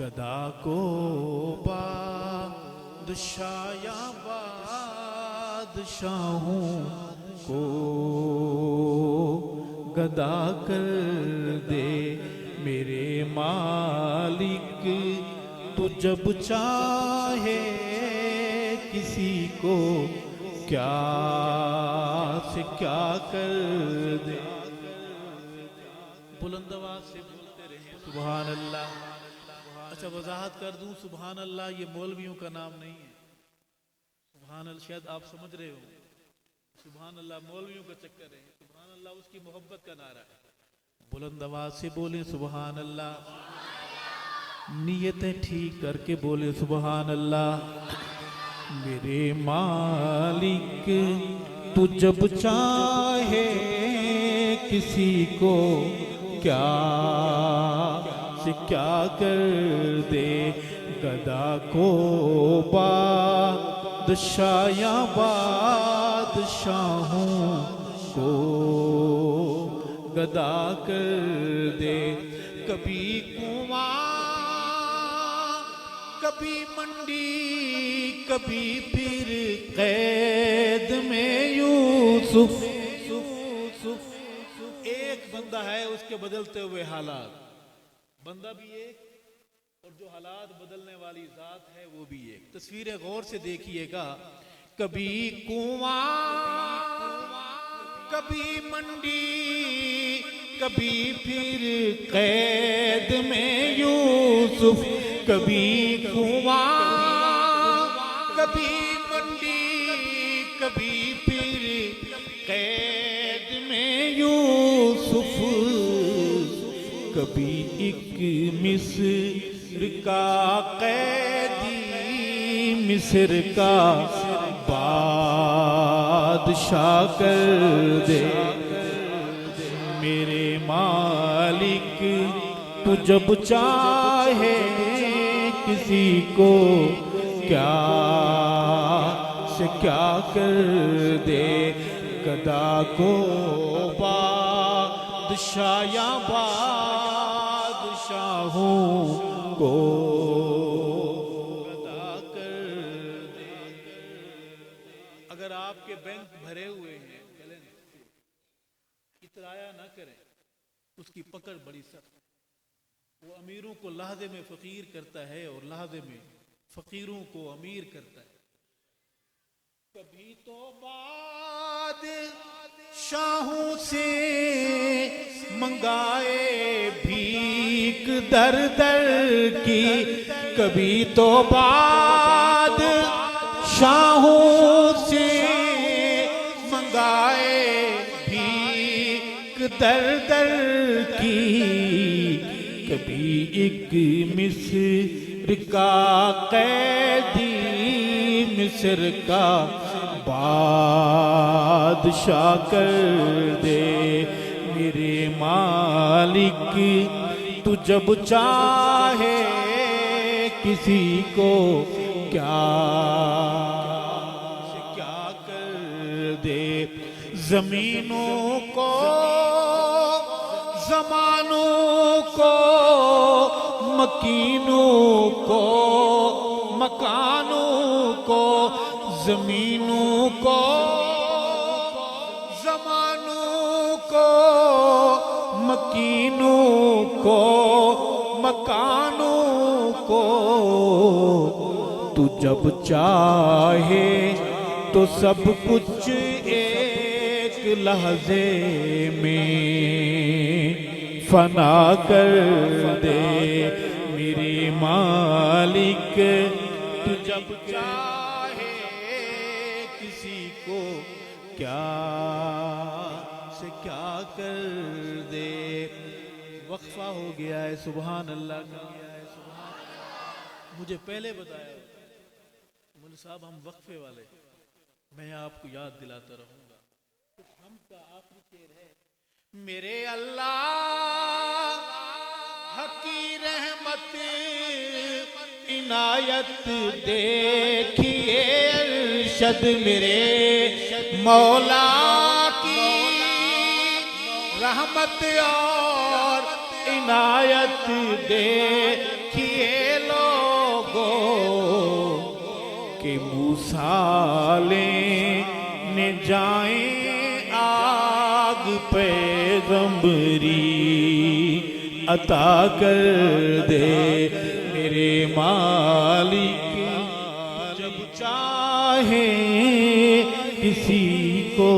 گدا کو بادشاہ یا بادشاہوں کو گدا کر دے میرے مالک، تو جب چاہے کسی کو کیا سے کیا کر دے۔ بلند آواز سے بولتے رہیں سبحان اللہ۔ اچھا وضاحت کر دوں، سبحان اللہ یہ مولویوں کا نام نہیں ہے۔ سبحان اللہ شاید آپ سمجھ رہے ہو، سبحان اللہ مولویوں کا چکر ہے، سبحان اللہ اس کی محبت کا نعرہ ہے۔ بلند آواز سے بولیں سبحان اللہ، نیتیں ٹھیک کر کے بولیں سبحان اللہ۔ میرے مالک تو جب چاہے کسی کو کیا سے کیا کر دے، گدا کو بادشاہ یا بادشاہوں کو گدا کر دے۔ کبھی کنواں کبھی منڈی کبھی پھر قید میں یوسف۔ ایک بندہ ہے اس کے بدلتے ہوئے حالات، بندہ بھی ایک اور جو حالات بدلنے والی ذات ہے وہ بھی ایک۔ تصویریں غور سے دیکھیے گا، کبھی کنواں کبھی منڈی کبھی پھر قید میں یوسف، کبھی کنواں کبھی منڈی کبھی پھر قید میں یوسف، کبھی ایک مصر کا قیدی مصر کا بادشاہ کر دے۔ میرے مالک تو جب چاہے کسی کو کیا سے کیا کر دے، گدا کو بادشاہ یا بادشاہوں کو گدا کر دے۔ اگر آپ کے بینک بھرے ہوئے ہیں اترایا نہ کریں، اس کی پکڑ بڑی سخت، وہ امیروں کو لحظے میں فقیر کرتا ہے اور لحظے میں فقیروں کو امیر کرتا ہے۔ کبھی تو بادشاہوں سے منگائے بھیک در در کی، کبھی تو بادشاہوں سے منگائے در در کی، کبھی ایک مصر کا قیدی مصر کا بادشاہ کر دے۔ میرے مالک تو جب چاہے کسی کو کیا سے کیا کر دے، زمینوں کو زمانوں کو مکینوں کو مکانوں کو، زمینوں کو زمانوں کو مکینوں کو مکانوں کو، تو جب چاہے تو سب کچھ ایک لحظے میں فنا کر دے۔ میرے مالک تو جب چاہے کسی کو کیا سے کیا کر دے۔ وقفہ ہو گیا ہے سبحان اللہ کا، مجھے پہلے بتایا مول صاحب ہم وقفے والے، میں آپ کو یاد دلاتا رہوں گا۔ ہم کا آخری شعر ہے، میرے اللہ کی رحمت عنایت دیکھیے ارشد میرے مولا کی رحمت اور عنایت دیکھیے کہ موسیٰ لینے جائیں آگ پیغمبری عطا کر دے میرے مالک جب چاہے کسی کو